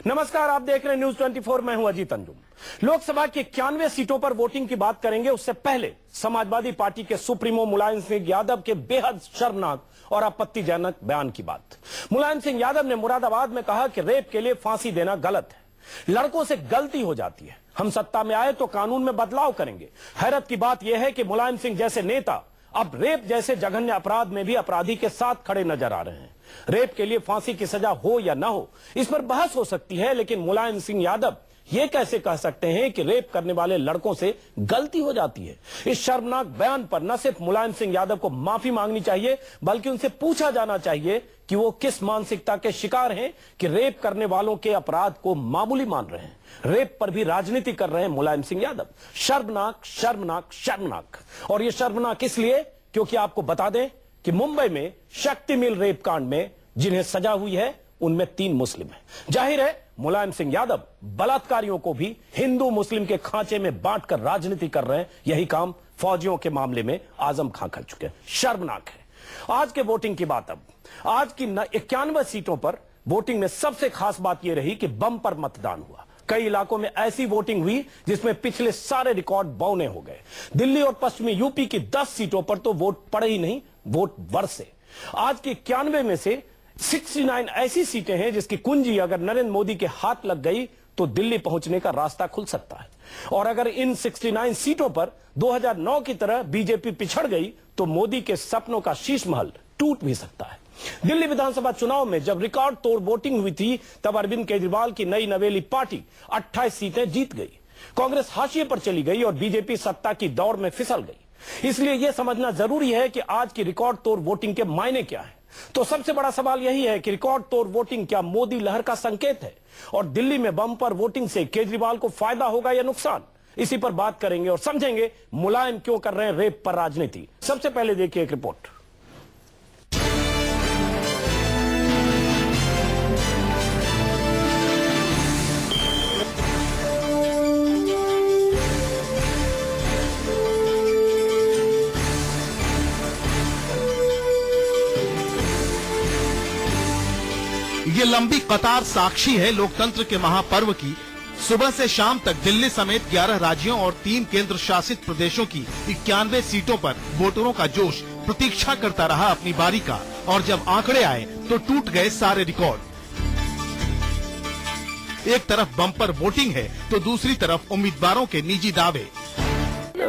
नमस्कार, आप देख रहे हैं न्यूज 24। मैं हूं अजीत अंजुम। लोकसभा की 91 सीटों पर वोटिंग की बात करेंगे। उससे पहले समाजवादी पार्टी के सुप्रीमो मुलायम सिंह यादव के बेहद शर्मनाक और आपत्तिजनक बयान की बात। मुलायम सिंह यादव ने मुरादाबाद में कहा कि रेप के लिए फांसी देना गलत है, लड़कों से गलती हो जाती है, हम सत्ता में आए तो कानून में बदलाव करेंगे। हैरत की बात यह है कि मुलायम सिंह जैसे नेता अब रेप जैसे जघन्य अपराध में भी अपराधी के साथ खड़े नजर आ रहे हैं। रेप के लिए फांसी की सजा हो या ना हो, इस पर बहस हो सकती है, लेकिन मुलायम सिंह यादव ये कैसे कह सकते हैं कि रेप करने वाले लड़कों से गलती हो जाती है। इस शर्मनाक बयान पर न सिर्फ मुलायम सिंह यादव को माफी मांगनी चाहिए, बल्कि उनसे पूछा जाना चाहिए कि वो किस मानसिकता के शिकार हैं कि रेप करने वालों के अपराध को मामूली मान रहे हैं। रेप पर भी राजनीति कर रहे हैं मुलायम सिंह यादव। शर्मनाक, शर्मनाक, शर्मनाक। और ये शर्मनाक इसलिए क्योंकि आपको बता दें कि मुंबई में शक्ति मिल रेप कांड में जिन्हें सजा हुई है उनमें 3 मुस्लिम हैं। जाहिर है मुलायम सिंह यादव बलात्कारियों को भी हिंदू मुस्लिम के खांचे में बांटकर राजनीति कर रहे हैं। यही काम फौजियों के मामले में आजम खां कर चुके हैं। शर्मनाक है। आज के वोटिंग की बात। अब आज की 91 सीटों पर वोटिंग में सबसे खास बात यह रही कि बम्पर मतदान हुआ। कई इलाकों में ऐसी वोटिंग हुई जिसमें पिछले सारे रिकॉर्ड बौने हो गए। दिल्ली और पश्चिमी यूपी की 10 सीटों पर तो वोट पड़े ही नहीं, वोट बरसे। आज की 91 में से 69 ऐसी सीटें हैं जिसकी कुंजी अगर नरेंद्र मोदी के हाथ लग गई तो दिल्ली पहुंचने का रास्ता खुल सकता है। और अगर इन 69 सीटों पर 2009 की तरह बीजेपी पिछड़ गई तो मोदी के सपनों का शीश महल टूट भी सकता है। दिल्ली विधानसभा चुनाव में जब रिकॉर्ड तोड़ वोटिंग हुई थी तब अरविंद केजरीवाल की नई नवेली पार्टी 28 सीटें जीत गई। कांग्रेस हाशिए पर चली गई और बीजेपी सत्ता की दौड़ में फिसल गई। इसलिए यह समझना जरूरी है कि आज की रिकॉर्ड तोड़ वोटिंग के मायने क्या है। तो सबसे बड़ा सवाल यही है कि रिकॉर्ड तोड़ वोटिंग क्या मोदी लहर का संकेत है और दिल्ली में बम्पर वोटिंग से केजरीवाल को फायदा होगा या नुकसान। इसी पर बात करेंगे और समझेंगे मुलायम क्यों कर रहे हैं रेप पर राजनीति। सबसे पहले देखिए एक रिपोर्ट। ये लंबी कतार साक्षी है लोकतंत्र के महापर्व की। सुबह से शाम तक दिल्ली समेत 11 राज्यों और 3 केंद्र शासित प्रदेशों की 91 सीटों पर वोटरों का जोश प्रतीक्षा करता रहा अपनी बारी का। और जब आंकड़े आए तो टूट गए सारे रिकॉर्ड। एक तरफ बम्पर वोटिंग है तो दूसरी तरफ उम्मीदवारों के निजी दावे।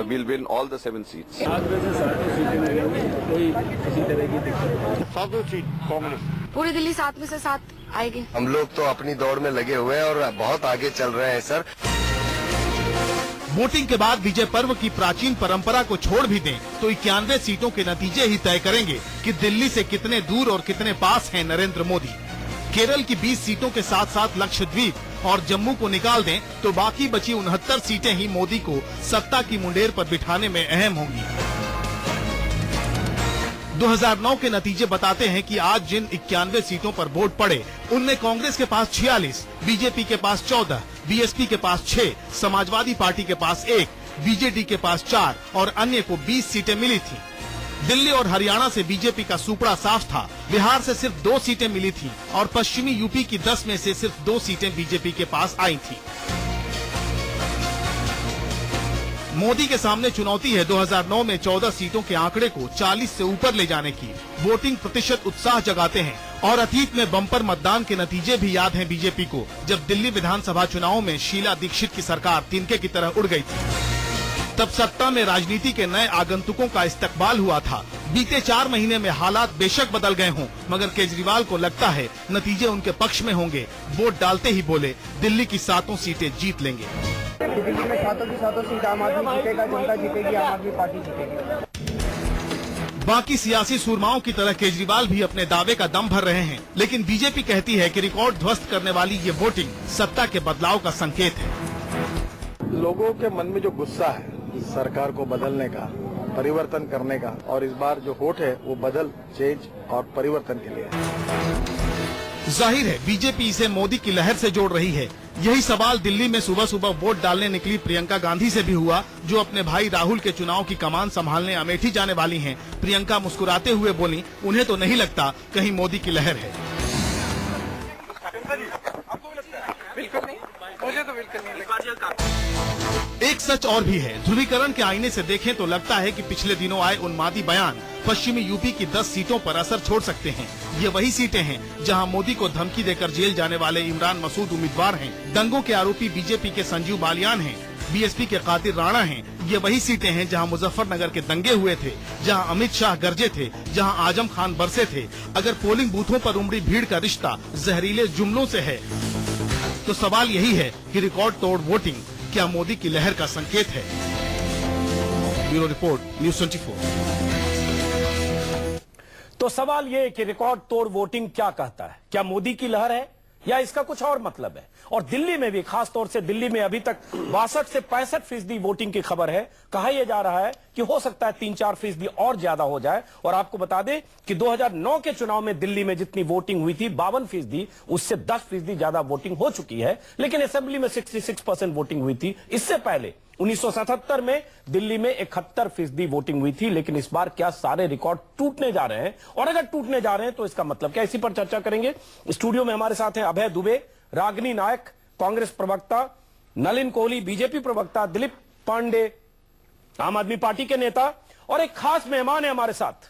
We'll win all the 7 seats. 7 में से 7 सीटें मिलेंगी, कोई किसी तरह की दिक्कत? 7 सीट कांग्रेस। पूरी दिल्ली 7 में से 7 आएगी। हम लोग तो अपनी दौड़ में लगे हुए हैं और बहुत आगे चल रहे हैं सर। वोटिंग के बाद विजय पर्व की प्राचीन परंपरा को छोड़ भी दें तो 91 सीटों के नतीजे ही तय करेंगे कि दिल्ली से कितने दूर और कितने पास हैं नरेंद्र मोदी। केरल की 20 सीटों के साथ साथ लक्षद्वीप और जम्मू को निकाल दें तो बाकी बची 69 सीटें ही मोदी को सत्ता की मुंडेर पर बिठाने में अहम होंगी। 2009 के नतीजे बताते हैं कि आज जिन 91 सीटों पर वोट पड़े उनमें कांग्रेस के पास 46, बीजेपी के पास 14, बीएसपी के पास 6, समाजवादी पार्टी के पास 1, बीजेडी के पास 4 और अन्य को 20 सीटें मिली थी। दिल्ली और हरियाणा से बीजेपी का सुपड़ा साफ था। बिहार से सिर्फ 2 सीटें मिली थी और पश्चिमी यूपी की 10 में से सिर्फ 2 सीटें बीजेपी के पास आई थी। मोदी के सामने चुनौती है 2009 में 14 सीटों के आंकड़े को 40 से ऊपर ले जाने की। वोटिंग प्रतिशत उत्साह जगाते हैं और अतीत में बम्पर मतदान के नतीजे भी याद हैं बीजेपी को, जब दिल्ली विधानसभा चुनाव में शीला दीक्षित की सरकार तिनके की तरह उड़ गई थी। तब सत्ता में राजनीति के नए आगंतुकों का इस्तकबाल हुआ था। बीते 4 महीने में हालात बेशक बदल गए हों, मगर केजरीवाल को लगता है नतीजे उनके पक्ष में होंगे। वोट डालते ही बोले दिल्ली की 7 सीटें जीत लेंगे। दिल्ली में 7 की 7 सीट आम आदमी जीतेगा, जनता जीतेगी, आम आदमी पार्टी जीतेगी। बाकी सियासी सुरमाओं की तरह केजरीवाल भी अपने दावे का दम भर रहे हैं, लेकिन बीजेपी कहती है कि रिकॉर्ड ध्वस्त करने वाली ये वोटिंग सत्ता के बदलाव का संकेत है। लोगों के मन में जो गुस्सा है सरकार को बदलने का, परिवर्तन करने का, और इस बार जो वोट है वो बदल, चेंज और परिवर्तन के लिए है। जाहिर है बीजेपी इसे मोदी की लहर से जोड़ रही है। यही सवाल दिल्ली में सुबह सुबह वोट डालने निकली प्रियंका गांधी से भी हुआ, जो अपने भाई राहुल के चुनाव की कमान संभालने अमेठी जाने वाली हैं। प्रियंका मुस्कुराते हुए बोली, उन्हें तो नहीं लगता कहीं मोदी की लहर है। बिल्कुल नहीं, मुझे तो बिल्कुल नहीं लगता। एक सच और भी है, ध्रुवीकरण के आईने से देखें तो लगता है कि पिछले दिनों आए उन्मादी बयान पश्चिमी यूपी की 10 सीटों पर असर छोड़ सकते हैं। ये वही सीटें हैं जहां मोदी को धमकी देकर जेल जाने वाले इमरान मसूद उम्मीदवार हैं। दंगों के आरोपी बीजेपी के संजीव बालियान हैं, बीएसपी के कादिर राणा हैं। ये वही सीटें हैं जहां मुजफ्फरनगर के दंगे हुए थे, जहां अमित शाह गरजे थे, जहां आजम खान बरसे थे। अगर पोलिंग बूथों पर उमड़ी भीड़ का रिश्ता जहरीले जुमलों से है तो सवाल यही है कि रिकॉर्ड तोड़ वोटिंग क्या मोदी की लहर का संकेत है? Bureau report, news 24। तो सवाल ये है कि रिकॉर्ड तोड़ वोटिंग क्या कहता है? क्या मोदी की लहर है या इसका कुछ और मतलब है? और दिल्ली में भी, खास तौर से दिल्ली में अभी तक 62 से 65% वोटिंग की खबर है। कहा यह जा रहा है कि हो सकता है 3-4% और ज्यादा हो जाए। और आपको बता दें कि 2009 के चुनाव में दिल्ली में जितनी वोटिंग हुई थी 52%, उससे 10% ज्यादा वोटिंग हो चुकी है। लेकिन असेंबली में 66% वोटिंग हुई थी। इससे पहले 1977 में दिल्ली में 71% वोटिंग हुई थी। लेकिन इस बार क्या सारे रिकॉर्ड टूटने जा रहे हैं? और अगर टूटने जा रहे हैं तो इसका मतलब क्या? इसी पर चर्चा करेंगे। स्टूडियो में हमारे साथ हैं अभय दुबे, रागिनी नायक कांग्रेस प्रवक्ता, नलिन कोहली बीजेपी प्रवक्ता, दिलीप पांडे आम आदमी पार्टी के नेता, और एक खास मेहमान है हमारे साथ,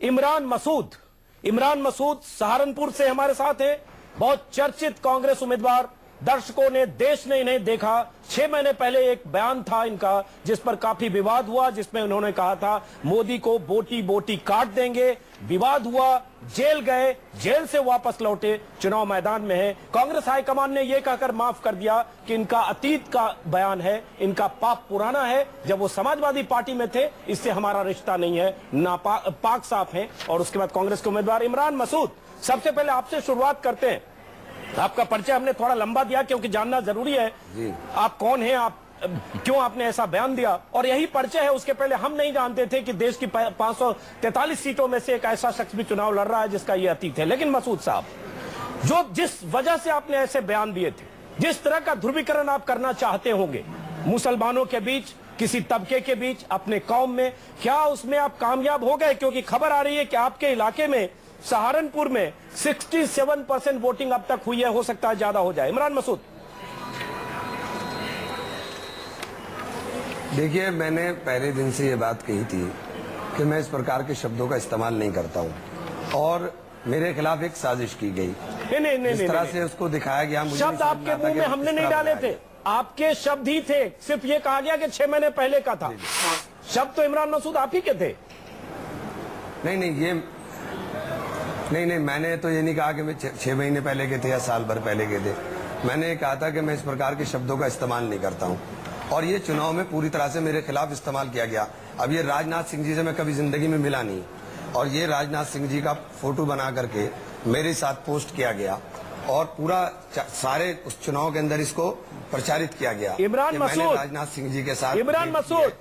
इमरान मसूद। इमरान मसूद सहारनपुर से हमारे साथ है, बहुत चर्चित कांग्रेस उम्मीदवार। दर्शकों ने, देश ने इन्हें देखा। 6 महीने पहले एक बयान था इनका जिस पर काफी विवाद हुआ, जिसमें उन्होंने कहा था मोदी को बोटी बोटी काट देंगे। विवाद हुआ, जेल गए, जेल से वापस लौटे, चुनाव मैदान में है। कांग्रेस हाईकमान ने यह कहकर माफ कर दिया कि इनका अतीत का बयान है, इनका पाप पुराना है, जब वो समाजवादी पार्टी में थे, इससे हमारा रिश्ता नहीं है, पाक साफ है। और उसके बाद कांग्रेस के उम्मीदवार इमरान मसूद, सबसे पहले आपसे शुरुआत करते हैं। आपका परिचय हमने थोड़ा लंबा दिया क्योंकि जानना जरूरी है आप कौन हैं, आप क्यों आपने ऐसा बयान दिया। और यही परिचय है, उसके पहले हम नहीं जानते थे कि देश की 543 सीटों में से एक ऐसा शख्स भी चुनाव लड़ रहा है जिसका ये अतीत है। लेकिन मसूद साहब, जिस वजह से आपने ऐसे बयान दिए थे, जिस तरह का ध्रुवीकरण आप करना चाहते होंगे मुसलमानों के बीच, किसी तबके के बीच, अपने कौम में, क्या उसमें आप कामयाब हो गए? क्योंकि खबर आ रही है कि आपके इलाके में, सहारनपुर में 67% वोटिंग अब तक हुई है, हो सकता है ज्यादा हो जाए। इमरान मसूद। देखिए, मैंने पहले दिन से ये बात कही थी कि मैं इस प्रकार के शब्दों का इस्तेमाल नहीं करता हूं और मेरे खिलाफ एक साजिश की गई। नहीं, जिस तरह से उसको दिखाया गया, मुझे शब्द आपके मुंह में हमने नहीं डाले थे, आपके शब्द ही थे। सिर्फ ये कहा गया कि 6 महीने पहले का था। शब्द तो इमरान मसूद आप ही के थे। नहीं, मैंने तो ये नहीं कहा कि मैं 6 महीने पहले के थे या साल भर पहले के थे। मैंने कहा था कि मैं इस प्रकार के शब्दों का इस्तेमाल नहीं करता हूं और ये चुनाव में पूरी तरह से मेरे खिलाफ इस्तेमाल किया गया। अब ये राजनाथ सिंह जी से मैं कभी जिंदगी में मिला नहीं और ये राजनाथ सिंह जी का फोटो बना करके मेरे साथ पोस्ट किया गया और पूरा सारे उस चुनाव के अंदर इसको प्रचारित किया गया। इमरान मसूद, राजनाथ सिंह जी के साथ, इमरान मसूद,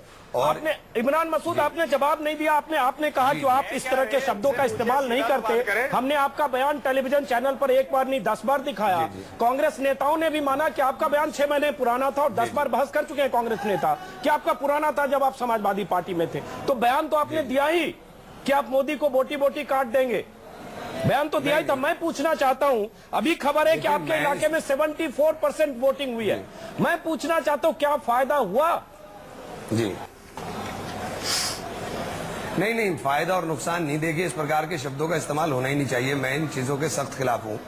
इमरान मसूद आपने जवाब नहीं दिया। आपने कहा कि आप इस तरह के शब्दों का इस्तेमाल नहीं करते। हमने आपका बयान टेलीविजन चैनल पर एक बार नहीं 10 बार दिखाया। कांग्रेस नेताओं ने भी माना कि आपका बयान 6 महीने पुराना था और 10 बार बहस कर चुके हैं कांग्रेस नेता कि आपका पुराना था जब आप समाजवादी पार्टी में थे। तो बयान तो आपने दिया ही कि आप मोदी को बोटी बोटी काट देंगे, बयान तो दिया ही था। मैं पूछना चाहता हूं, अभी खबर है कि आपके इलाके में 74% वोटिंग हुई है। मैं पूछना चाहता हूं क्या फायदा हुआ? जी नहीं, फायदा और नुकसान नहीं। देखिए, इस प्रकार के शब्दों का इस्तेमाल होना ही नहीं चाहिए। मैं इन चीजों के सख्त खिलाफ हूँ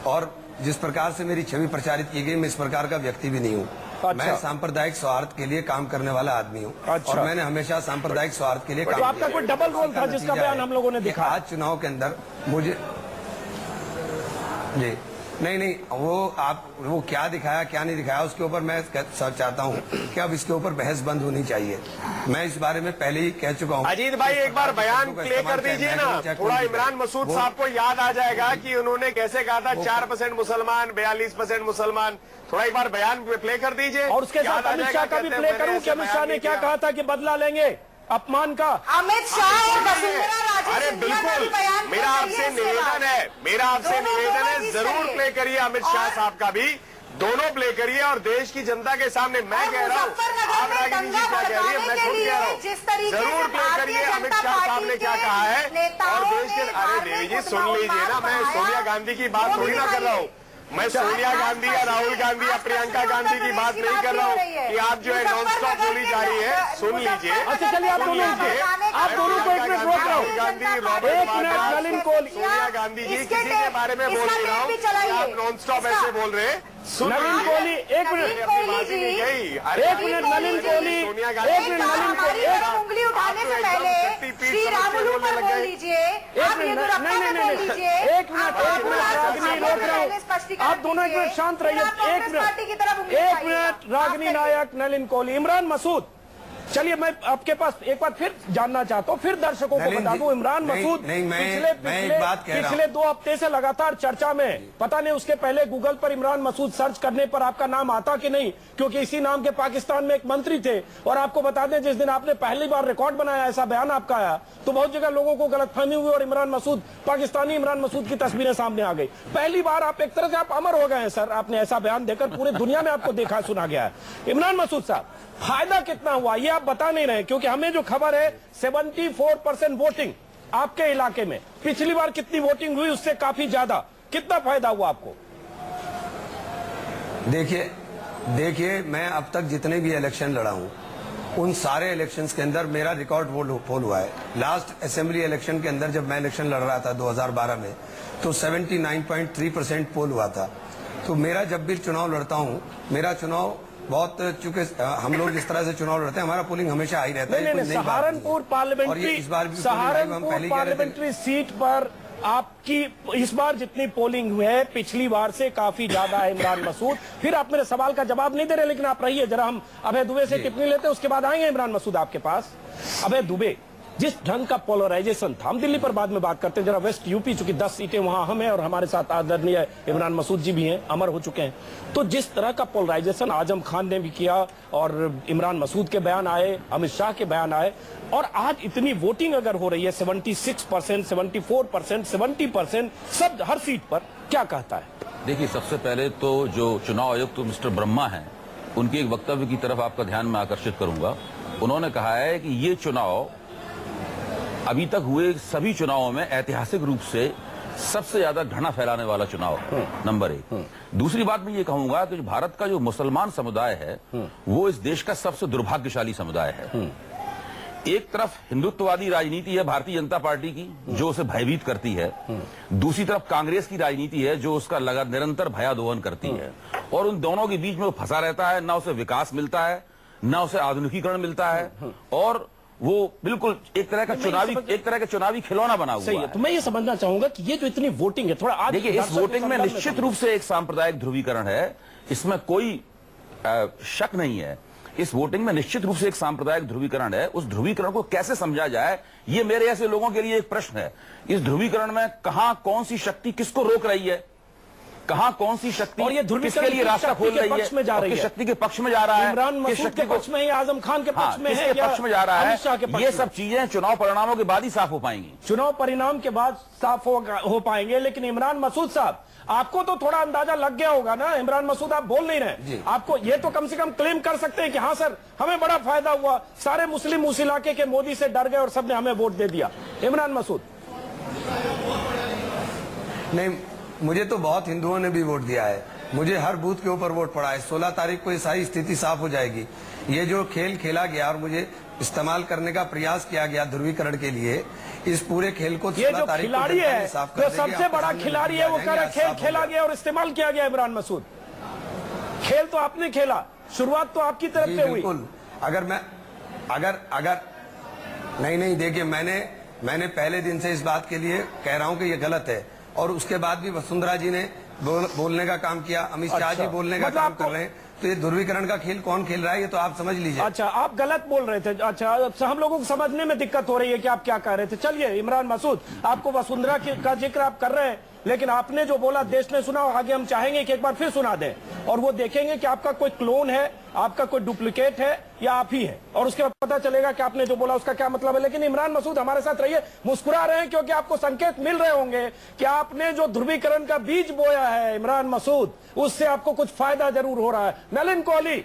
और जिस प्रकार से मेरी छवि प्रचारित की गई, मैं इस प्रकार का व्यक्ति भी नहीं हूँ। अच्छा। मैं सांप्रदायिक सौहार्द के लिए काम करने वाला आदमी हूँ। अच्छा। और मैंने हमेशा सांप्रदायिक सौहार्द के लिए काम किया। आपका कोई डबल रोल था जिसका बयान हम लोगों ने देखा आज चुनाव के अंदर मुझे। जी नहीं, वो क्या दिखाया क्या नहीं दिखाया उसके ऊपर मैं चाहता हूँ कि अब इसके ऊपर बहस बंद होनी चाहिए। मैं इस बारे में पहले ही कह चुका हूँ। अजीत भाई, एक बार बयान प्ले कर दीजिए ना, थोड़ा इमरान मसूद साहब को याद आ जाएगा कि उन्होंने कैसे कहा था 4% मुसलमान, 42% मुसलमान। थोड़ा एक बार बयान प्ले कर दीजिए। और उसके साथ अमित शाह का भी प्ले करूं कि अमित शाह ने क्या कहा था कि बदला लेंगे अपमान का। अमित शाह, अरे बिल्कुल, मेरा आपसे निवेदन है, जरूर प्ले करिए अमित शाह साहब का भी, दोनों प्ले करिए और देश की जनता के सामने मैं कह रहा हूँ, आप रागिनी जी क्या कह रही है, मैं खुद कह रहा हूँ, जरूर प्ले करिए अमित शाह साहब ने क्या कहा है। और देश के, अरे देवी जी सुन लीजिए ना, मैं सोनिया गांधी की बात थोड़ी ना कर रहा हूँ, मैं सोनिया गांधी या राहुल गांधी या प्रियंका गांधी की बात नहीं कर रहा हूँ कि आप जो है नॉन स्टॉप बोली जा रही है, सुन लीजिए। अच्छा चलिए आप दोनों को एक मिनट रोक रहा हूँ। गांधी, एक मिनट नलिन कोहली, सोनिया गांधी जी, किसी के बारे में बोल नहीं रहा हूँ, आप नॉन स्टॉप ऐसे बोल रहे हैं। नलिन कोहली एक मिनट, एक मिनट नलिन कोहली, एक मिनट नलिन कोहली, उंगली उठाने से पहले श्री रामुलू पर बोल लीजिए, आप येदियुरप्पा पर बोल लीजिए, एक मिनट रागिनी रोक रहा हूँ, आप दोनों एक मिनट शांत रहिए। एक मिनट रागिनी नायक, नलिन कोहली, इमरान मसूद, चलिए मैं आपके पास एक बार फिर जानना चाहता हूँ, फिर दर्शकों को बता दूं, इमरान मसूद पिछले 2 हफ्ते से लगातार चर्चा में, पता नहीं उसके पहले गूगल पर इमरान मसूद सर्च करने पर आपका नाम आता कि नहीं, क्योंकि इसी नाम के पाकिस्तान में एक मंत्री थे। और आपको बता दें, जिस दिन आपने पहली बार रिकॉर्ड बनाया, ऐसा बयान आपका आया, तो बहुत जगह लोगों को गलतफहमी हुई और इमरान मसूद, पाकिस्तानी इमरान मसूद की तस्वीरें सामने आ गई। पहली बार आप एक तरह से आप अमर हो गए हैं सर, आपने ऐसा बयान देकर पूरे दुनिया में आपको देखा सुना गया है। इमरान मसूद साहब, फायदा कितना हुआ ये आप बता नहीं रहे, क्योंकि हमें जो खबर है 74% वोटिंग आपके इलाके में, पिछली बार कितनी वोटिंग हुई उससे काफी ज्यादा, कितना फायदा हुआ आपको? देखिए मैं अब तक जितने भी इलेक्शन लड़ा हूं, उन सारे इलेक्शंस के अंदर मेरा रिकॉर्ड पोल हुआ है। लास्ट असेंबली इलेक्शन के अंदर जब मैं इलेक्शन लड़ रहा था 2012 में, तो 79.3% पोल हुआ था। तो मेरा जब भी चुनाव लड़ता हूं, मेरा चुनाव बहुत, चूंकि हम लोग जिस तरह से चुनाव लड़ते हैं, हमारा पोलिंग हमेशा हाई रहता है। सहारनपुर पार्लियामेंट्री सीट पर आपकी इस बार जितनी पोलिंग हुई है पिछली बार से काफी ज्यादा है इमरान मसूद। फिर आप मेरे सवाल का जवाब नहीं दे रहे, लेकिन आप रहिए जरा, हम अभय दुबे से टिप्पणी लेते हैं, उसके बाद आएंगे इमरान मसूद आपके पास। अभय दुबे, जिस ढंग का पोलराइजेशन था, हम दिल्ली पर बाद में बात करते हैं, जरा वेस्ट यूपी, चूंकि 10 सीटें वहां हम हैं और हमारे साथ आदरणीय इमरान मसूद जी भी हैं, अमर हो चुके हैं, तो जिस तरह का पोलराइजेशन आजम खान ने भी किया और इमरान मसूद के बयान आए, अमित शाह के बयान आए, और आज इतनी वोटिंग अगर हो रही है 76%, 74%, 70%, सब हर सीट पर, क्या कहता है? देखिए, सबसे पहले तो जो चुनाव आयुक्त तो मिस्टर ब्रह्मा हैं, उनके एक वक्तव्य की तरफ आपका ध्यान मैं आकर्षित करूंगा। उन्होंने कहा है कि ये चुनाव अभी तक हुए सभी चुनावों में ऐतिहासिक रूप से सबसे ज्यादा घृणा फैलाने वाला चुनाव, नंबर 1। दूसरी बात मैं ये कहूंगा कि भारत का जो मुसलमान समुदाय है वो इस देश का सबसे दुर्भाग्यशाली समुदाय है। एक तरफ हिंदुत्ववादी राजनीति है भारतीय जनता पार्टी की, जो उसे भयभीत करती है, दूसरी तरफ कांग्रेस की राजनीति है जो उसका निरंतर भयादोहन करती है, और उन दोनों के बीच में वो फंसा रहता है, ना उसे विकास मिलता है, ना उसे आधुनिकीकरण मिलता है, और वो बिल्कुल एक तरह का चुनावी खिलौना बना हुआ है। तो मैं ये समझना चाहूंगा कि ये जो इतनी वोटिंग है, थोड़ा देखिए, इस वोटिंग में निश्चित रूप से एक सांप्रदायिक ध्रुवीकरण है, इसमें कोई शक नहीं है। इस वोटिंग में निश्चित रूप से एक सांप्रदायिक ध्रुवीकरण है। उस ध्रुवीकरण को कैसे समझा जाए, ये मेरे ऐसे लोगों के लिए एक प्रश्न है। इस ध्रुवीकरण में कहां कौन सी शक्ति किसको रोक रही है, कहां कौन सी शक्ति और ये किसके लिए रास्ता खोल रही है, में जा रही है, शक्ति के पक्ष में जा रहा है, इमरान मसूद के पक्ष में है, आजम खान के पक्ष में है, पक्ष में जा रहा है, ये सब चीजें चुनाव परिणामों के बाद ही साफ हो पाएंगी। चुनाव परिणाम के बाद साफ हो पाएंगे। लेकिन इमरान मसूद साहब, आपको तो थोड़ा अंदाजा लग गया होगा ना, इमरान मसूद आप बोल नहीं रहे, आपको ये तो कम से कम क्लेम कर सकते हैं कि हाँ सर हमें बड़ा फायदा हुआ, सारे मुस्लिम उस इलाके के मोदी से डर गए और सबने हमें वोट दे दिया। इमरान मसूद, नहीं, मुझे तो बहुत हिंदुओं ने भी वोट दिया है, मुझे हर बूथ के ऊपर वोट पड़ा है। 16 तारीख को ये सारी स्थिति साफ हो जाएगी। ये जो खेल खेला गया और मुझे इस्तेमाल करने का प्रयास किया गया ध्रुवीकरण के लिए, इस पूरे खेल को ये जो खिलाड़ी है, जो सबसे बड़ा खिलाड़ी है, वो कह रहा खेल खेला गया और इस्तेमाल किया गया। इमरान मसूद, खेल तो आपने खेला, शुरुआत तो आपकी तरफ से हुई। बिल्कुल, अगर नहीं, देखिए मैंने पहले दिन से इस बात के लिए कह रहा हूं कि ये गलत है, और उसके बाद भी वसुंधरा जी ने बोलने का काम किया, अमित शाह जी बोलने का काम कर रहे हैं, तो ये ध्रुवीकरण का खेल कौन खेल रहा है ये तो आप समझ लीजिए। अच्छा, आप गलत बोल रहे थे। अच्छा, हम लोगों को समझने में दिक्कत हो रही है कि आप क्या कह रहे थे। चलिए इमरान मसूद, आपको वसुंधरा का जिक्र आप कर रहे हैं, लेकिन आपने जो बोला देश ने सुना, आगे हम चाहेंगे कि एक बार फिर सुना दें, और वो देखेंगे कि आपका कोई क्लोन है, आपका कोई डुप्लीकेट है या आप ही है, और उसके बाद पता चलेगा कि आपने जो बोला उसका क्या मतलब है। लेकिन इमरान मसूद हमारे साथ रहिए, मुस्कुरा रहे हैं क्योंकि आपको संकेत मिल रहे होंगे कि आपने जो ध्रुवीकरण का बीज बोया है इमरान मसूद, उससे आपको कुछ फायदा जरूर हो रहा है। नलिन कोहली,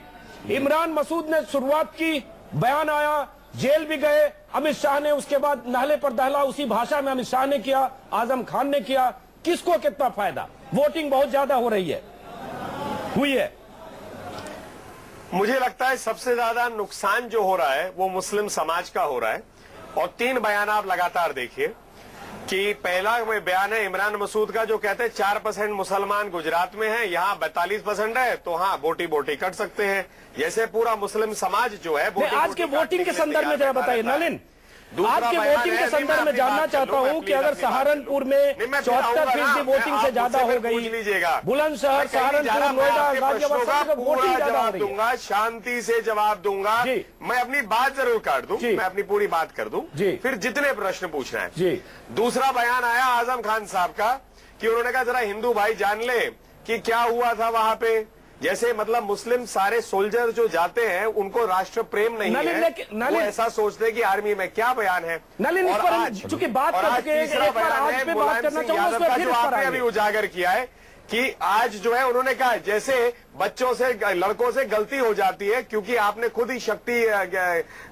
इमरान मसूद ने शुरुआत की, बयान आया, जेल भी गए, अमित शाह ने उसके बाद नहले पर दहला उसी भाषा में अमित शाह ने किया, आजम खान ने किया, किसको कितना फायदा? वोटिंग बहुत ज्यादा हो रही है, हुई है। मुझे लगता है सबसे ज्यादा नुकसान जो हो रहा है वो मुस्लिम समाज का हो रहा है। और 3 बयान आप लगातार देखिए कि पहला बयान है इमरान मसूद का, जो कहते हैं 4% मुसलमान गुजरात में है, यहाँ 42% है, तो हाँ बोटी बोटी कट सकते हैं। जैसे पूरा मुस्लिम समाज जो है आज के वोटिंग के संदर्भ में जरा बताइए नलिन, आज के वोटिंग के संदर्भ में जानना चाहता हूं कि अगर सहारनपुर में 74% वोटिंग से ज्यादा हो गई, बुलंदशहर, सहारनपुर, नोएडा, गाजियाबाद, वोटिंग ज्यादा हो रही है। शांति से जवाब दूंगा, मैं अपनी बात जरूर काट दूं, मैं अपनी पूरी बात कर दूं, फिर जितने प्रश्न पूछना है। दूसरा बयान आया आजम खान साहब का कि उन्होंने कहा जरा हिंदू भाई जान ले कि क्या हुआ था वहां पे। जैसे मतलब मुस्लिम सारे सोल्जर जो जाते हैं उनको राष्ट्र प्रेम नहीं है, वो ऐसा सोचते हैं कि आर्मी में क्या बयान है। और आज चूंकि बात तीसरा बयान है मुलायम सिंह यादव का, जो आपने अभी उजागर किया है कि आज जो है उन्होंने कहा जैसे बच्चों से, लड़कों से गलती हो जाती है, क्योंकि आपने खुद ही शक्ति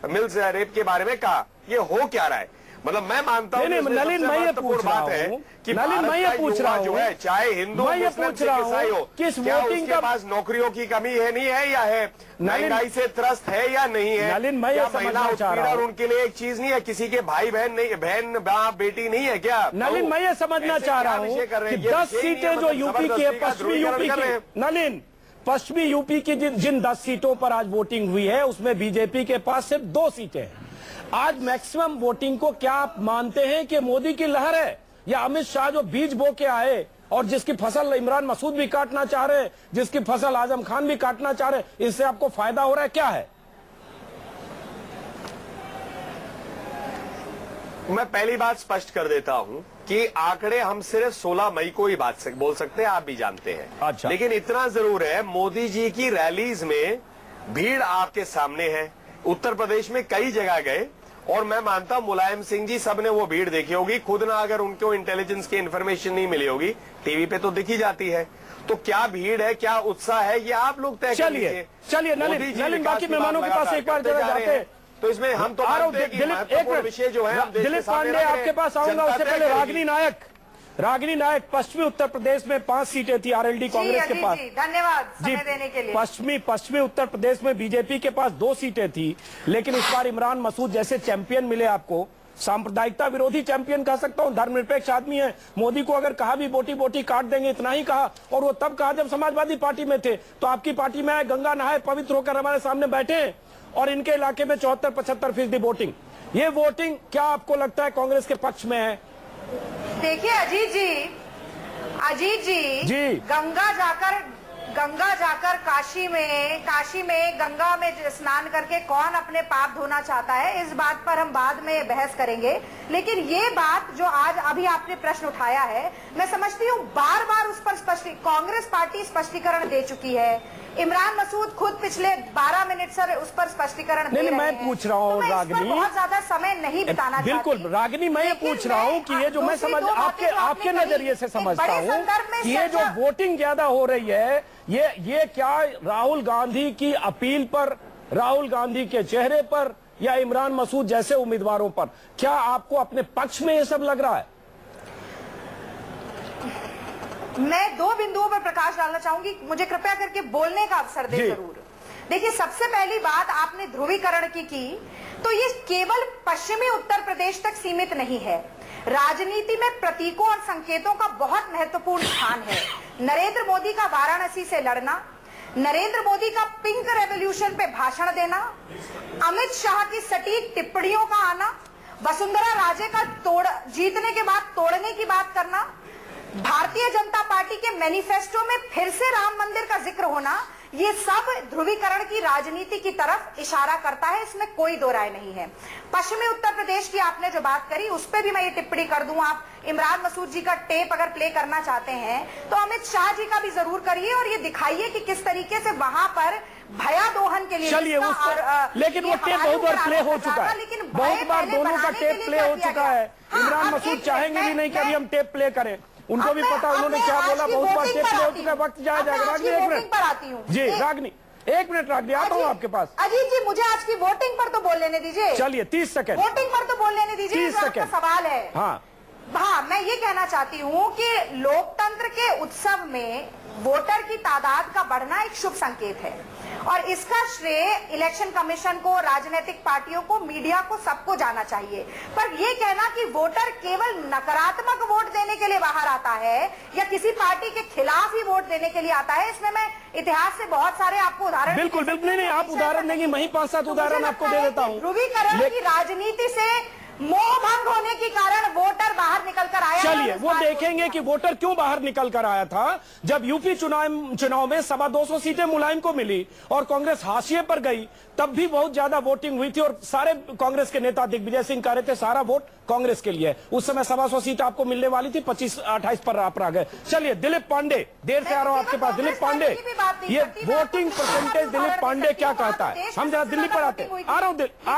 मिल्स रेप के बारे में कहा। ये हो क्या रहा है? मतलब मैं मानता हूं नलिन, मैं ये पूछ रहा हूं कि नलिन, मैं ये पूछ रहा हूं है, चाहे हिंदू मुस्लिम सिख ईसाई हो, क्या उसके पास नौकरियों की कमी है, नहीं है, या है महंगाई से त्रस्त है या नहीं है? नलिन, मैं ये महिला उत्पीड़न उनके लिए एक चीज नहीं है, किसी के भाई बहन नहीं, बहन बाप बेटी नहीं है क्या? नलिन, मैं ये समझना चाह रहा हूं कि 10 सीटें जो यूपी की है, पश्चिमी यूपी की, नलिन, पश्चिमी यूपी की जिन 10 सीटों पर आज वोटिंग हुई है उसमें बीजेपी के पास सिर्फ 2 सीटें हैं। आज मैक्सिमम वोटिंग को क्या आप मानते हैं कि मोदी की लहर है या अमित शाह जो बीज बो के आए और जिसकी फसल इमरान मसूद भी काटना चाह रहे, जिसकी फसल आजम खान भी काटना चाह रहे, इससे आपको फायदा हो रहा है, क्या है? मैं पहली बात स्पष्ट कर देता हूं कि आंकड़े हम सिर्फ 16 मई को ही बोल सकते हैं, आप भी जानते हैं। अच्छा। लेकिन इतना जरूर है, मोदी जी की रैलीज में भीड़ आपके सामने है। उत्तर प्रदेश में कई जगह गए और मैं मानता हूं मुलायम सिंह जी सब ने वो भीड़ देखी होगी, खुद ना अगर उनको इंटेलिजेंस की इन्फॉर्मेशन नहीं मिली होगी, टीवी पे तो दिखी जाती है। तो क्या भीड़ है, क्या उत्साह है, ये आप लोग तय करिए। चलिए नलिन, बाकी मेहमानों के पास एक बार जरा जाते हैं, तो इसमें हम तो महत्वपूर्ण विषय जो है दिलीप पांडे आपके पास आऊंगा, उससे पहले रागिनी नायक, पश्चिमी उत्तर प्रदेश में 5 सीटें थी आरएलडी कांग्रेस के पास। धन्यवाद समय देने के लिए। पश्चिमी उत्तर प्रदेश में बीजेपी के पास 2 सीटें थी, लेकिन इस बार इमरान मसूद जैसे चैंपियन मिले आपको, सांप्रदायिकता विरोधी चैंपियन कह सकता हूं, धर्मनिरपेक्ष आदमी है। मोदी को अगर कहा भी बोटी बोटी काट देंगे, इतना ही कहा, और वो तब कहा जब समाजवादी पार्टी में थे। तो आपकी पार्टी में आए, गंगा नहाए, पवित्र होकर हमारे सामने बैठे, और इनके इलाके में 74-75% वोटिंग। ये वोटिंग क्या आपको लगता है कांग्रेस के पक्ष में है? देखिए अजीत जी गंगा जाकर काशी में गंगा में स्नान करके कौन अपने पाप धोना चाहता है, इस बात पर हम बाद में बहस करेंगे। लेकिन ये बात जो आज अभी आपने प्रश्न उठाया है, मैं समझती हूँ बार बार उस पर कांग्रेस पार्टी स्पष्टीकरण दे चुकी है। इमरान मसूद खुद पिछले 12 मिनट से उस पर स्पष्टीकरण दे रहे हैं। मैं पूछ रहा हूँ रागिनी, बहुत ज्यादा समय नहीं बिताना चाहती। बिल्कुल रागिनी, मैं ये पूछ रहा हूँ कि ये जो मैं समझ आपके नजरिए से समझता हूँ कि ये जो वोटिंग ज्यादा हो रही है, ये क्या राहुल गांधी की अपील पर, राहुल गांधी के चेहरे पर, या इमरान मसूद जैसे उम्मीदवारों पर, क्या आपको अपने पक्ष में ये सब लग रहा है? मैं 2 बिंदुओं पर प्रकाश डालना चाहूंगी, मुझे कृपया करके बोलने का अवसर दें जरूर। देखिए, सबसे पहली बात आपने ध्रुवीकरण की तो ये केवल पश्चिमी उत्तर प्रदेश तक सीमित नहीं है। राजनीति में प्रतीकों और संकेतों का बहुत महत्वपूर्ण स्थान है। नरेंद्र मोदी का वाराणसी से लड़ना, नरेंद्र मोदी का पिंक रेवोल्यूशन पे भाषण देना, अमित शाह की सटीक टिप्पणियों का आना, वसुंधरा राजे का जीतने के बाद तोड़ने की बात करना, भारतीय जनता पार्टी के मैनिफेस्टो में फिर से राम मंदिर का जिक्र होना, ये सब ध्रुवीकरण की राजनीति की तरफ इशारा करता है, इसमें कोई दो राय नहीं है। पश्चिमी उत्तर प्रदेश की आपने जो बात करी उस पर भी मैं ये टिप्पणी कर दूं, आप इमरान मसूद जी का टेप अगर प्ले करना चाहते हैं तो अमित शाह जी का भी जरूर करिए और ये दिखाइए कि किस तरीके से वहां पर भया दोहन के लिए चलिए लेकिन वो टेप बहुत बार प्ले हो चुका है, बहुत बार दोनों का टेप प्ले हो चुका है। इमरान मसूद चाहेंगे भी नहीं कि अभी हम टेप प्ले करें, उनको भी पता उन्होंने क्या बोला, बहुत बार टेप प्ले हो चुका है। वक्त जाया जाएगा। रागनी एक मिनट जी, रागनी एक मिनट, रागनी आता हूँ आपके पास। अजीत जी, मुझे आज की वोटिंग पर तो बोल लेने दीजिए। चलिए 30 सेकंड वोटिंग पर तो बोल लेने दीजिए, 30 सेकंड सवाल है। हाँ हाँ, मैं ये कहना चाहती हूँ कि लोकतंत्र के उत्सव में वोटर की तादाद का बढ़ना एक शुभ संकेत है और इसका श्रेय इलेक्शन कमीशन को, राजनीतिक पार्टियों को, मीडिया को, सबको जाना चाहिए। पर ये कहना कि वोटर केवल नकारात्मक वोट देने के लिए बाहर आता है या किसी पार्टी के खिलाफ ही वोट देने के लिए आता है, इसमें मैं इतिहास से बहुत सारे आपको उदाहरण बिल्कुल बिल्कुल नहीं, आप उदाहरण देंगे, मैं ही 5-7 उदाहरण आपको दे देता हूँ। ध्रुवीकरण की राजनीति से मोह भंग होने के कारण वोटर बाहर निकल कर आया। चलिए वो देखेंगे कि वोटर क्यों बाहर निकल कर आया था। जब यूपी चुनाव में 225 सीटें मुलायम को मिली और कांग्रेस हाशिए पर गई, तब भी बहुत ज्यादा वोटिंग हुई थी और सारे कांग्रेस के नेता दिग्विजय सिंह कह रहे थे सारा वोट कांग्रेस के लिए। उस समय 125 सीट आपको मिलने वाली थी, 25-28 पर आप आ गए। चलिए दिलीप पांडे, देर से आ रहा हूं आपके पास। दिलीप पांडे, ये वोटिंग परसेंटेज दिलीप पांडे क्या कहता है? हम जरा दिल्ली पर आते हैं। आ रहा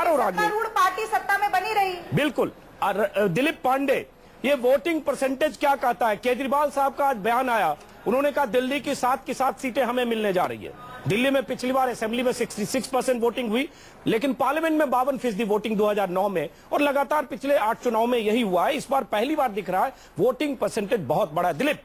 हूं राजनीति, पार्टी सत्ता में बनी रही। बिल्कुल। दिलीप पांडे, ये वोटिंग परसेंटेज क्या कहता है? केजरीवाल साहब का आज बयान आया, उन्होंने कहा दिल्ली की 7 की 7 सीटें हमें मिलने जा रही है। दिल्ली में पिछली बार असेंबली में 66% वोटिंग हुई, लेकिन पार्लियामेंट में 52% वोटिंग 2009 में, और लगातार पिछले 8 चुनाव में यही हुआ है। इस बार पहली बार दिख रहा है वोटिंग परसेंटेज बहुत बड़ा है। दिलीप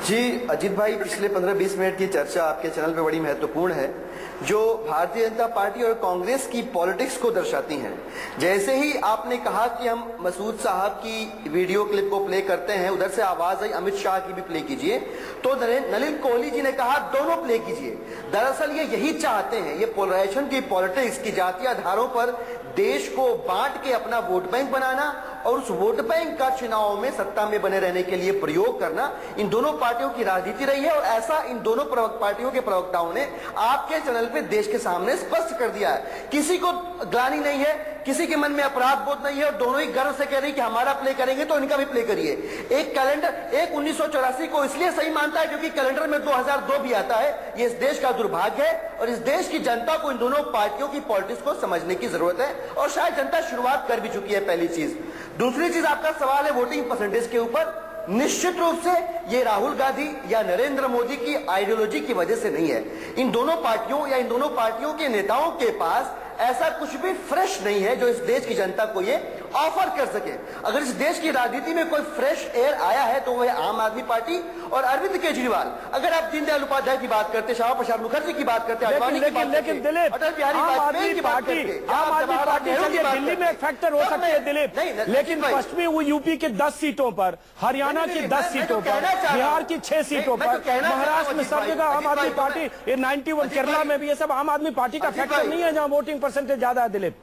जी, अजीत भाई, पिछले 15-20 मिनट की चर्चा आपके चैनल पे बड़ी महत्वपूर्ण है, जो भारतीय जनता पार्टी और कांग्रेस की पॉलिटिक्स को दर्शाती हैं। जैसे ही आपने कहा कि हम मसूद साहब की वीडियो क्लिप को प्ले करते हैं, उधर से आवाज आई अमित शाह की भी प्ले कीजिए, तो नलिन कोहली जी ने कहा दोनों प्ले कीजिए। दरअसल ये यही चाहते हैं, ये पोलराइजेशन की पॉलिटिक्स की जातीय आधारों पर देश को बांट के अपना वोट बैंक बनाना और उस वोट बैंक का चुनाव में सत्ता में बने रहने के लिए प्रयोग करना, इन दोनों पार्टियों की राजनीति रही है। और ऐसा इन दोनों पार्टियों के प्रवक्ताओं ने आपके चैनल पे देश के सामने स्पष्ट कर दिया है। किसी को ग्लानि नहीं है, किसी के मन में अपराध बोध नहीं है, और दोनों ही गर्व से कह रही कि हमारा प्ले करेंगे तो इनका भी प्ले करिए। एक कैलेंडर, एक 1984 को इसलिए सही मानता है क्योंकि कैलेंडर में 2002 भी आता है। ये इस देश का दुर्भाग्य है और इस देश की जनता को इन दोनों पार्टियों की पॉलिटिक्स को समझने की जरूरत है, और शायद जनता शुरुआत कर भी चुकी है। पहली चीज। दूसरी चीज, आपका सवाल है वोटिंग परसेंटेज के ऊपर। निश्चित रूप से ये राहुल गांधी या नरेंद्र मोदी की आइडियोलॉजी की वजह से नहीं है। इन दोनों पार्टियों या इन दोनों पार्टियों के नेताओं के पास ऐसा कुछ भी फ्रेश नहीं है जो इस देश की जनता को ये ऑफर कर सके। अगर इस देश की राजनीति में कोई फ्रेश एयर आया है तो वह आम आदमी पार्टी और अरविंद केजरीवाल। अगर आप दीनदयाल उपाध्याय की बात करते, श्यामा प्रसाद मुखर्जी की बात करते, अडवाणी की बात करते, अटल बिहारी वाजपेयी की बात करते, आम आदमी पार्टी दिल्ली में एक फैक्टर हो सकती है दिलीप, लेकिन पश्चिमी यूपी के 10 सीटों पर, हरियाणा की 10 सीटों पर, बिहार की 6 सीटों पर, महाराष्ट्र में सब जगह आम आदमी पार्टी, ये 91 केरला में भी, ये सब आम आदमी पार्टी का फैक्टर नहीं है जहां वोटिंग परसेंटेज ज्यादा है। दिलीप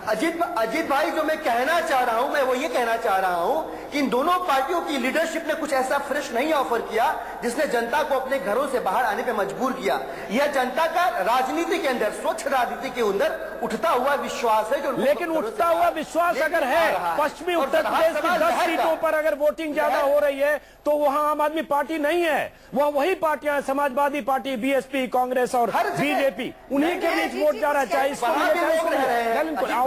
अजीत भाई, जो मैं कहना चाह रहा हूं, मैं वो ये कहना चाह रहा हूं कि इन दोनों पार्टियों की लीडरशिप ने कुछ ऐसा फ्रेश नहीं ऑफर किया जिसने जनता को अपने घरों से बाहर आने पे मजबूर किया। यह जनता का राजनीति के अंदर, स्वच्छ राजनीति के अंदर उठता हुआ विश्वास है। जो लेकिन उठता हुआ विश्वास अगर है, पश्चिमी उत्तर प्रदेश की 10 सीटों पर अगर वोटिंग ज्यादा हो रही है तो वहां आम आदमी पार्टी नहीं है, वहां वही पार्टियां, समाजवादी पार्टी, बीएसपी, कांग्रेस और बीजेपी, उन्हीं के बीच वोट जा रहा है। चाहे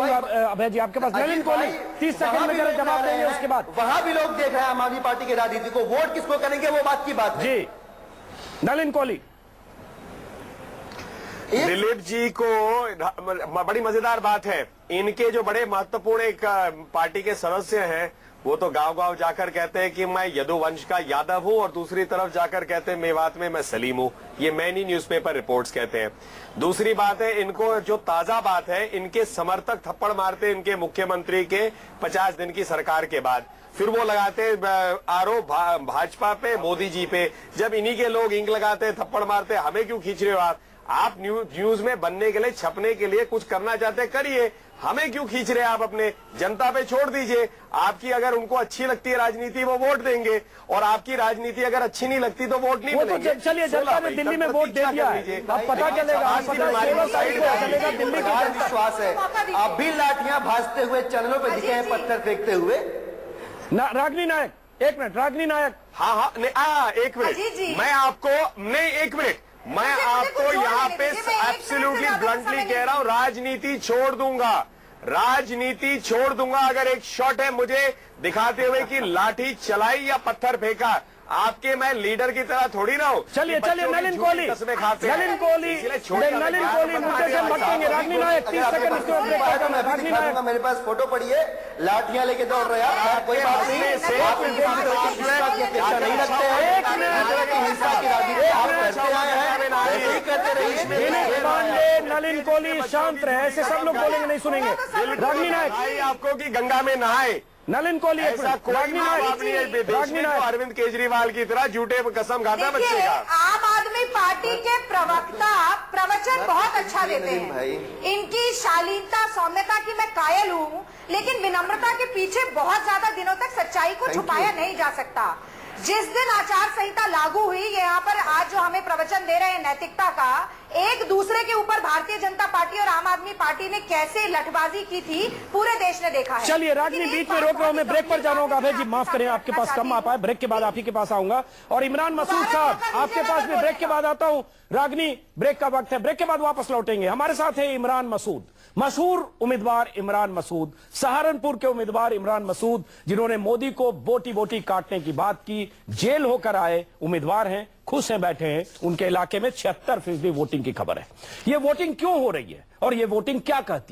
अभय जी आपके पास नलिन कोहली 30 सेकंड में जरा जवाब देंगे, उसके बाद वहां भी लोग देख रहे हैं आम आदमी पार्टी की राजनीति को। वोट किसको करेंगे वो बात की बात है। जी नलिन कोहली। दिलीप जी को बड़ी मजेदार बात है, इनके जो बड़े महत्वपूर्ण एक पार्टी के सदस्य हैं वो तो गांव-गांव जाकर कहते हैं कि मैं यदुवंश का यादव हूं, और दूसरी तरफ जाकर कहते हैं मेवात में मैं सलीम हूं। ये मैनी न्यूज़पेपर रिपोर्ट्स कहते हैं। दूसरी बात है, इनको जो ताजा बात है, इनके समर्थक थप्पड़ मारते इनके मुख्यमंत्री के 50 दिन की सरकार के बाद, फिर वो लगाते आरोप भाजपा पे, मोदी जी पे। जब इन्हीं के लोग इंक लगाते, थप्पड़ मारते, हमें क्यों खींच रहे हो आप न्यूज में बनने के लिए, छपने के लिए कुछ करना चाहते करिए, हमें क्यों खींच रहे हैं आप? अपने जनता पे छोड़ दीजिए। आपकी अगर उनको अच्छी लगती है राजनीति वो वोट देंगे, और आपकी राजनीति अगर अच्छी नहीं लगती तो वोट नहीं बनेंगे। चलिए, जनता ने दिल्ली में वोट दे दिया है, अब पता चलेगा दिल्ली का विश्वास है। आप भी लाठियां भाजते हुए चैनलों पे दिखे हैं, पत्थर फेंकते हुए। रागिनी नायक, 1 मिनट। रागिनी नायक, हाँ, 1 मिनट, मैं आपको नहीं, 1 मिनट, मैं आपको यहाँ पे एब्सोल्युटली ब्लंटली कह रहा हूँ, राजनीति छोड़ दूंगा, राजनीति छोड़ दूंगा। अगर एक शॉट है मुझे दिखाते हुए कि लाठी चलाई या पत्थर फेंका, आपके मैं लीडर की तरह थोड़ी ना हूँ। चलिए कि चलिए, बच्चों की नलिन झूठी कोहली, कस्में खाते हैं। नलिन कोहली, इसलिए छोड़िए, नलिन मैं कोहली बता मुद्दे से दिया, भटकेंगे। रागनी नायक 30 सेकंड इसके बाद ब्रेक खत्म है। रागनी नायक, मेरे पास फोटो पड़ी है, लाठियां लेके दौड़ रहे हैं आप। कोई बात नहीं, आप इस तरह की अपेक्षा नहीं रखते हैं, इस तरह की हिंसा की राजनीति आप करते आए हैं, ऐसे ही करते रहिए। दिनेश पांडे, नलिन कोहली शांत रहे, ऐसे सब लोग बोलेंगे नहीं सुनेंगे। रागनी नायक, भाई आपको कि गंगा में नहाए, नलिन कोहली, ऐसा कोई रागनी माँ बाप नायक, नहीं है देश रागनी में, तो नायक, अरविंद केजरीवाल की तरह झूठे कसम खाता है बच्चे देखिए, का। आम आदमी पार्टी के प्रवक्ता प्रवचन बहुत अच्छा देते हैं। इनकी शालीनता, सौम्यता की मैं कायल हूँ, लेकिन विनम्रता के पीछे बहुत ज्यादा दिनों तक सच्चाई को छुपाया नहीं जा सकता। जिस दिन आचार संहिता लागू हुई, यहाँ पर आज जो हमें प्रवचन दे रहे हैं नैतिकता का, एक दूसरे के ऊपर भारतीय जनता पार्टी और आम आदमी पार्टी ने कैसे लठबाजी की थी, पूरे देश ने देखा है। चलिए रागनी, बीच में रोक रहा हूं, मैं ब्रेक पर जा रहा हूं। अभय जी माफ करें, आपके पास कम आ पाए, ब्रेक के बाद आप ही के पास आऊंगा। और इमरान मसूद साहब, आपके पास भी ब्रेक के बाद आता हूं। रागनी, ब्रेक का वक्त है, ब्रेक के बाद वापस लौटेंगे। हमारे साथ है इमरान मसूद, मशहूर उम्मीदवार इमरान मसूद, सहारनपुर के उम्मीदवार इमरान मसूद, जिन्होंने मोदी को बोटी बोटी काटने की बात की, जेल होकर आए उम्मीदवार हैं, खुश हैं, बैठे हैं। उनके इलाके में 76% वोटिंग की खबर है। ये वोटिंग क्यों हो रही है और ये वोटिंग क्या कहती है?